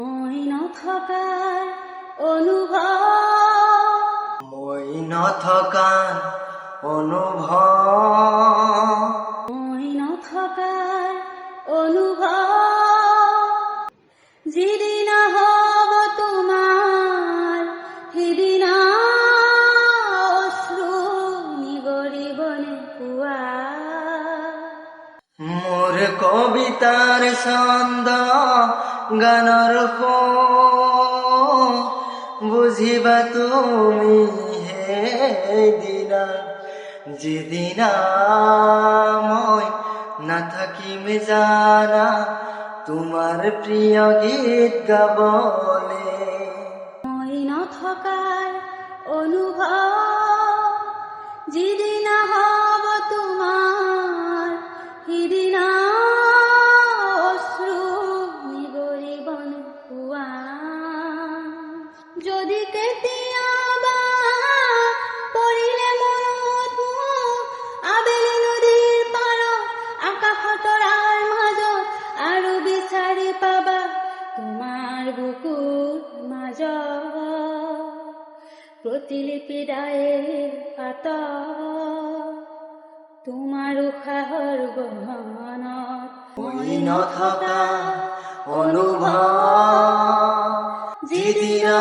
মই নথকাৰ অনুভৱ, মই নথকাৰ অনুভৱ, মই নথকাৰ অনুভৱ, যিদিনা হ'ব তোমাৰ সিদিনা অশ্ৰু নিগৰিবনে পুৱা। মোৰ কবিতাৰ ছন্দ গানৰ সুৰ বুজিবা তুমি সেইদিনা, যিদিনা মই নাথাকিম জানা তোমাৰ প্ৰিয় গীত গাবলে। মই নথকাৰ অনুভৱ, যিদিনা হ'ব তোমাৰ সিদিনা অশ্ৰু নিগৰিবনে পুৱা। যদি কেতিয়াবা পৰিলে মনত মোৰ আবেলি নদীৰ পাৰত, আকাশ তৰাৰ মাজত, আৰু বিচাৰি পাবা তোমাৰ বুকুৰ মাজত প্ৰতিলিপি ডায়েৰীৰ পাতত তোমাৰ উশাহৰ গহনত। মই নথকা অনুভৱ, যিদিনা